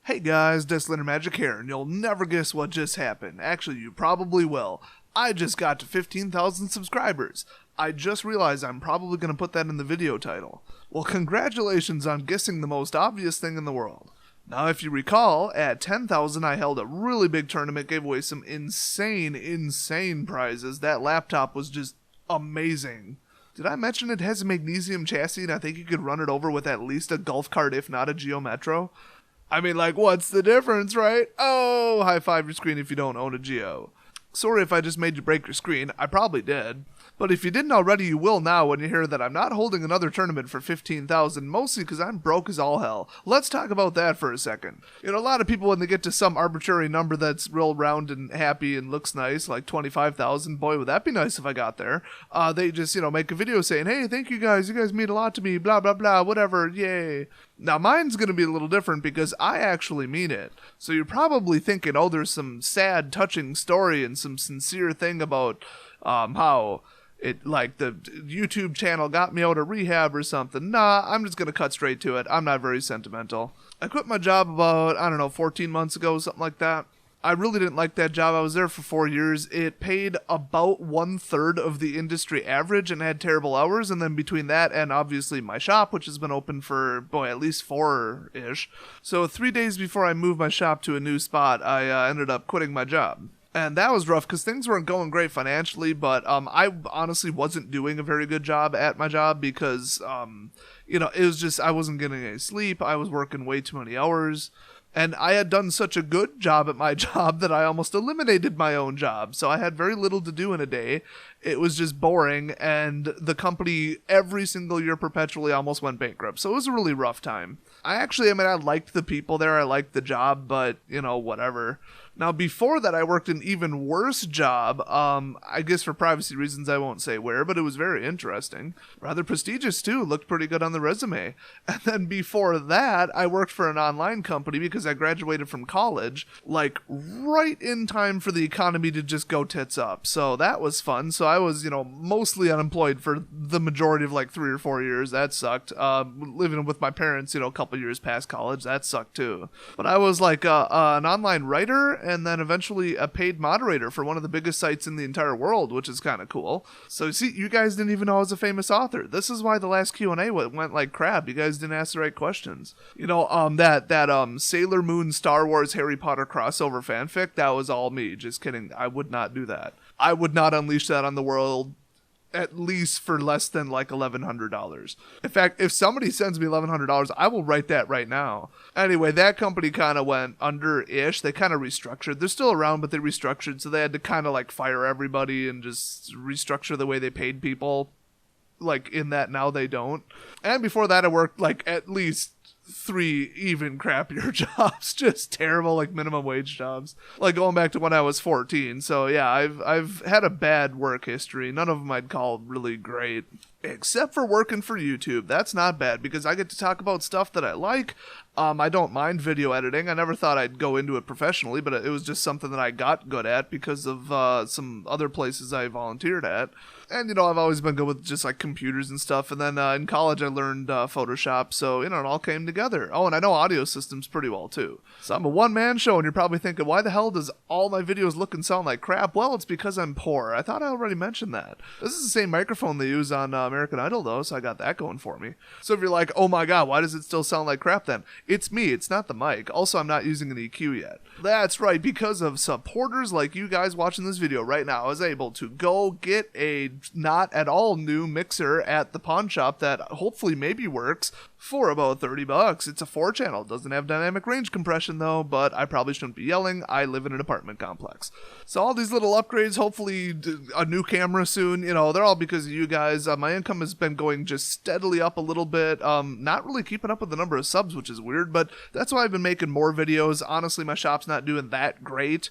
Hey guys, Deslander Magic here, and you'll never guess what just happened. Actually, you probably will. I just got to 15,000 subscribers. I just realized I'm probably going to put that in the video title. Well, congratulations on guessing the most obvious thing in the world. Now, if you recall, at 10,000 I held a really big tournament, gave away some insane prizes. That laptop was just amazing. Did I mention it has a magnesium chassis and I think you could run it over with at least a golf cart if not a Geo Metro? I mean, like, what's the difference, right? Oh, high five your screen if you don't own a Geo. Sorry if I just made you break your screen, I probably did. But if you didn't already, you will now when you hear that I'm not holding another tournament for 15,000, mostly because I'm broke as all hell. Let's talk about that for a second. You know, a lot of people, when they get to some arbitrary number that's real round and happy and looks nice, like 25,000, boy, would that be nice if I got there, they just, make a video saying, hey, thank you guys mean a lot to me, blah, blah, blah, whatever, yay. Now, mine's going to be a little different because I actually mean it. So you're probably thinking, oh, there's some sad, touching story and some sincere thing about how it, like, the YouTube channel got me out of rehab or something. Nah, I'm just going to cut straight to it. I'm not very sentimental. I quit my job about, 14 months ago, something like that. I really didn't like that job. I was there for 4 years. It paid about 1/3 of the industry average and had terrible hours. And then between that and obviously my shop, which has been open for, at least 4-ish. So 3 days before I moved my shop to a new spot, I ended up quitting my job. And that was rough because things weren't going great financially, but I honestly wasn't doing a very good job at my job because, it was just I wasn't getting any sleep. I was working way too many hours. And I had done such a good job at my job that I almost eliminated my own job. So I had very little to do in a day. It was just boring. And the company every single year perpetually almost went bankrupt. So it was a really rough time. I liked the people there. I liked the job, but, whatever. Now, before that, I worked an even worse job. I guess for privacy reasons, I won't say where, but it was very interesting. Rather prestigious, too. Looked pretty good on the resume. And then before that, I worked for an online company because I graduated from college, like, right in time for the economy to just go tits up. So that was fun. So I was, mostly unemployed for the majority of, 3 or 4 years. That sucked. Living with my parents, a couple years past college, that sucked, too. But I was, an online writer and then eventually a paid moderator for one of the biggest sites in the entire world, which is kind of cool. So see, you guys didn't even know I was a famous author. This is why the last Q&A went like crap. You guys didn't ask the right questions. That Sailor Moon Star Wars Harry Potter crossover fanfic, that was all me. Just kidding. I would not do that. I would not unleash that on the world, at least for less than $1,100. In fact, if somebody sends me $1,100, I will write that right now. Anyway, that company kind of went under-ish. They kind of restructured. They're still around, but they restructured, so they had to kind of fire everybody and just restructure the way they paid people. In that now they don't. And before that, I worked at least 3 even crappier jobs, just terrible minimum wage jobs, going back to when I was 14. So yeah, I've had a bad work history. None of them I'd call really great, except for working for YouTube. That's not bad because I get to talk about stuff that I like. I don't mind video editing. I never thought I'd go into it professionally, but it was just something that I got good at because of some other places I volunteered at. And, I've always been good with just computers and stuff. And then in college, I learned Photoshop. So, it all came together. Oh, and I know audio systems pretty well, too. So I'm a one-man show, and you're probably thinking, why the hell does all my videos look and sound like crap? Well, it's because I'm poor. I thought I already mentioned that. This is the same microphone they use on American Idol, though, so I got that going for me. So if you're like, oh my god, why does it still sound like crap then? It's me. It's not the mic. Also, I'm not using an EQ yet. That's right. Because of supporters like you guys watching this video right now, I was able to go get a not at all new mixer at the pawn shop that hopefully maybe works for about $30. It's a 4-channel. Doesn't have dynamic range compression though, but I probably shouldn't be yelling. I live in an apartment complex. So all these little upgrades, hopefully a new camera soon, they're all because of you guys. My income has been going just steadily up a little bit. Not really keeping up with the number of subs, which is weird, but that's why I've been making more videos. Honestly, my shop's not doing that great,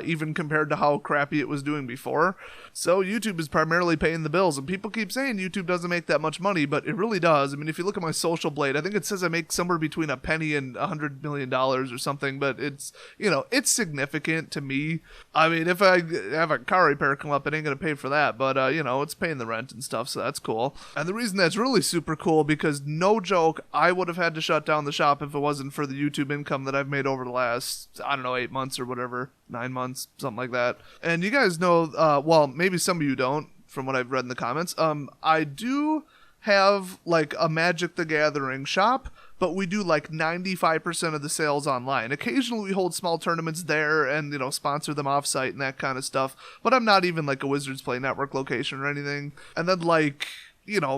even compared to how crappy it was doing before. So YouTube is primarily paying the bills, and people keep saying YouTube doesn't make that much money, but it really does. I mean, if you look at my social blade, I think it says I make somewhere between a penny and $100 million or something, but it's, it's significant to me. I mean, if I have a car repair come up, it ain't gonna pay for that, but, it's paying the rent and stuff, so that's cool. And the reason that's really super cool, because no joke, I would have had to shut down the shop shop if it wasn't for the YouTube income that I've made over the last, I don't know, 8 months or whatever, 9 months, something like that. And you guys know, well, maybe some of you don't, from what I've read in the comments, I do have like a Magic the Gathering shop, but we do like 95% of the sales online. Occasionally we hold small tournaments there and, sponsor them off-site and that kind of stuff, but I'm not even like a Wizards Play Network location or anything. And then like,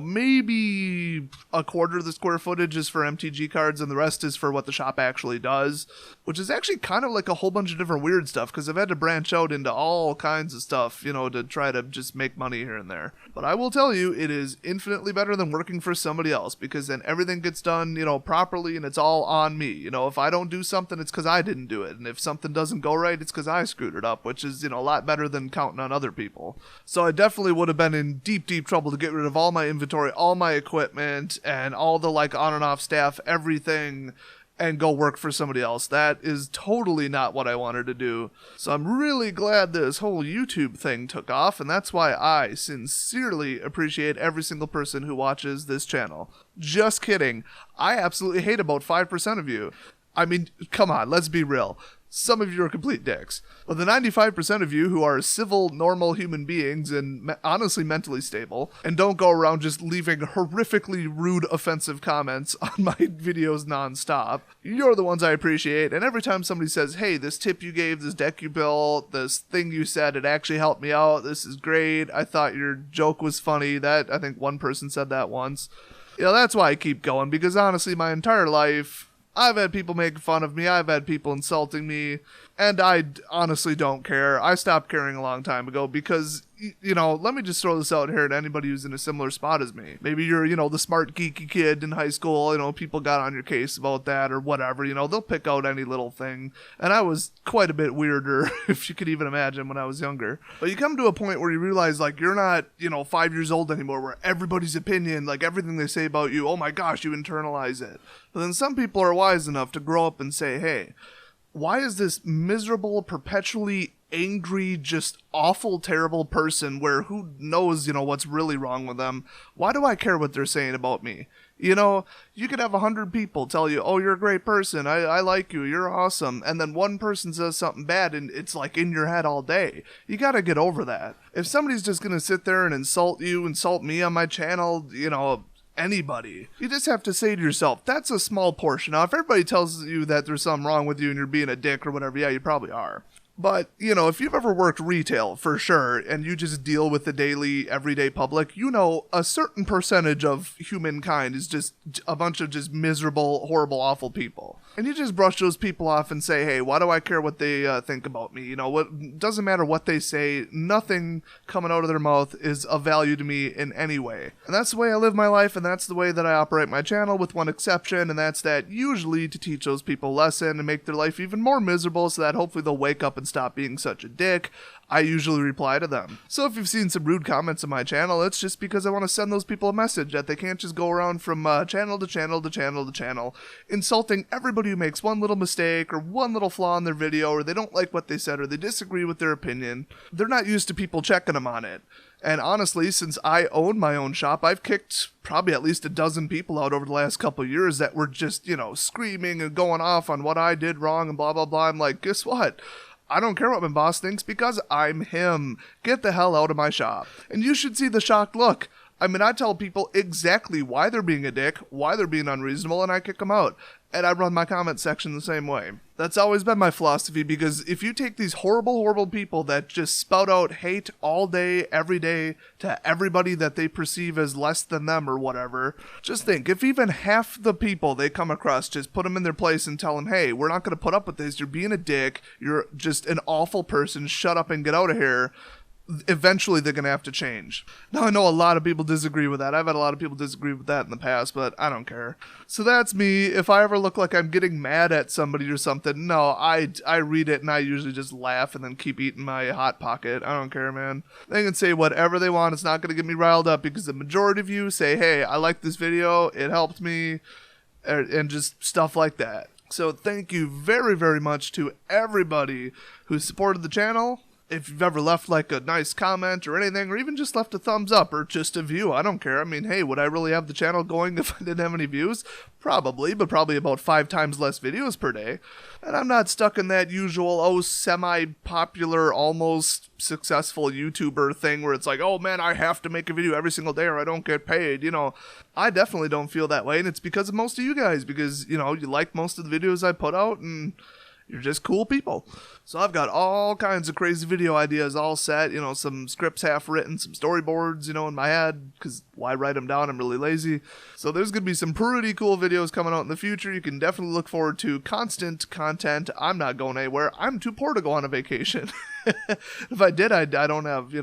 maybe a quarter of the square footage is for MTG cards and the rest is for what the shop actually does, which is actually kind of like a whole bunch of different weird stuff because I've had to branch out into all kinds of stuff, to try to just make money here and there. But I will tell you, it is infinitely better than working for somebody else because then everything gets done, properly and it's all on me. If I don't do something, it's because I didn't do it. And if something doesn't go right, it's because I screwed it up, which is, a lot better than counting on other people. So I definitely would have been in deep, deep trouble to get rid of all my inventory, all my equipment, and all the like on and off staff, everything, and go work for somebody else. That is totally not what I wanted to do. So I'm really glad this whole YouTube thing took off, and that's why I sincerely appreciate every single person who watches this channel. Just kidding. I absolutely hate about 5% of you. I mean, come on, let's be real. Some of you are complete dicks. But the 95% of you who are civil, normal human beings and honestly mentally stable and don't go around just leaving horrifically rude, offensive comments on my videos nonstop, you're the ones I appreciate. And every time somebody says, hey, this tip you gave, this deck you built, this thing you said, it actually helped me out, this is great, I thought your joke was funny, I think one person said that once. That's why I keep going, because honestly, my entire life, I've had people making fun of me, I've had people insulting me, and I honestly don't care. I stopped caring a long time ago because, let me just throw this out here to anybody who's in a similar spot as me. Maybe you're, the smart, geeky kid in high school, people got on your case about that or whatever, they'll pick out any little thing. And I was quite a bit weirder, if you could even imagine, when I was younger. But you come to a point where you realize, like, you're not, 5 years old anymore, where everybody's opinion, like, everything they say about you, oh my gosh, you internalize it. But then some people are wise enough to grow up and say, hey, why is this miserable, perpetually angry, just awful, terrible person where who knows, what's really wrong with them? Why do I care what they're saying about me? You could have 100 people tell you, oh, you're a great person, I like you, you're awesome, and then one person says something bad and it's like in your head all day. You gotta get over that. If somebody's just gonna sit there and insult you, insult me on my channel, anybody, you just have to say to yourself, that's a small portion. Now, if everybody tells you that there's something wrong with you and you're being a dick or whatever, yeah, you probably are. But, if you've ever worked retail, for sure, and you just deal with the daily, everyday public, a certain percentage of humankind is just a bunch of just miserable, horrible, awful people. And you just brush those people off and say, hey, why do I care what they think about me? What doesn't matter what they say, nothing coming out of their mouth is of value to me in any way. And that's the way I live my life, and that's the way that I operate my channel, with one exception, and that's that usually to teach those people a lesson and make their life even more miserable so that hopefully they'll wake up and stop being such a dick. I usually reply to them. So if you've seen some rude comments on my channel, it's just because I want to send those people a message that they can't just go around from channel to channel to channel to channel, insulting everybody who makes one little mistake or one little flaw in their video, or they don't like what they said, or they disagree with their opinion. They're not used to people checking them on it. And honestly, since I own my own shop, I've kicked probably at least a dozen people out over the last couple of years that were just, screaming and going off on what I did wrong and blah, blah, blah. I'm like, guess what? I don't care what my boss thinks because I'm him. Get the hell out of my shop. And you should see the shocked look. I mean, I tell people exactly why they're being a dick, why they're being unreasonable, and I kick them out. And I run my comment section the same way. That's always been my philosophy, because if you take these horrible, horrible people that just spout out hate all day, every day, to everybody that they perceive as less than them or whatever, just think, if even half the people they come across just put them in their place and tell them, hey, we're not going to put up with this, you're being a dick, you're just an awful person, shut up and get out of here, eventually they're going to have to change. Now, I know a lot of people disagree with that. I've had a lot of people disagree with that in the past, but I don't care. So that's me. If I ever look like I'm getting mad at somebody or something, no, I read it and I usually just laugh and then keep eating my Hot Pocket. I don't care, man. They can say whatever they want. It's not going to get me riled up, because the majority of you say, hey, I like this video, it helped me, and just stuff like that. So thank you very, very much to everybody who supported the channel. If you've ever left like a nice comment or anything, or even just left a thumbs up or just a view, I don't care. I mean, hey, would I really have the channel going if I didn't have any views? Probably, but probably about 5 times less videos per day. And I'm not stuck in that usual, semi-popular, almost successful YouTuber thing where it's like, oh man, I have to make a video every single day or I don't get paid. I definitely don't feel that way, and it's because of most of you guys, because, you like most of the videos I put out, and you're just cool people. So I've got all kinds of crazy video ideas all set, some scripts half written, some storyboards, in my head, because why write them down? I'm really lazy. So there's going to be some pretty cool videos coming out in the future. You can definitely look forward to constant content. I'm not going anywhere. I'm too poor to go on a vacation. If I did, I don't have,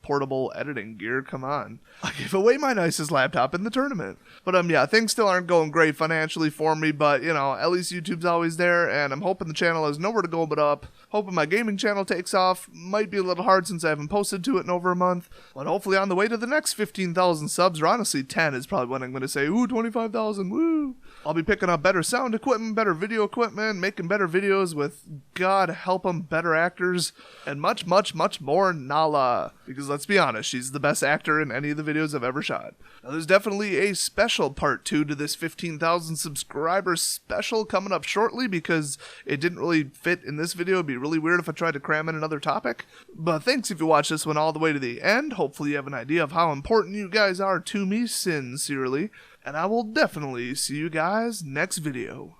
portable editing gear. Come on. I gave away my nicest laptop in the tournament. But yeah, things still aren't going great financially for me, but at least YouTube's always there, and I'm hoping the channel has nowhere to go but up. Hoping my gaming channel takes off. Might be a little hard since I haven't posted to it in over a month, but hopefully on the way to the next 15,000 subs, or honestly 10 is probably when I'm going to say, ooh, 25,000, woo! I'll be picking up better sound equipment, better video equipment, making better videos with, God help them, better actors, and much, much, much more Nala. Because let's be honest, she's the best actor in any of the videos I've ever shot. Now there's definitely a special part 2 to this 15,000 subscriber special coming up shortly, because it didn't really fit in this video. It'd be really weird if I tried to cram in another topic. But thanks if you watched this one all the way to the end. Hopefully you have an idea of how important you guys are to me sincerely. And I will definitely see you guys next video.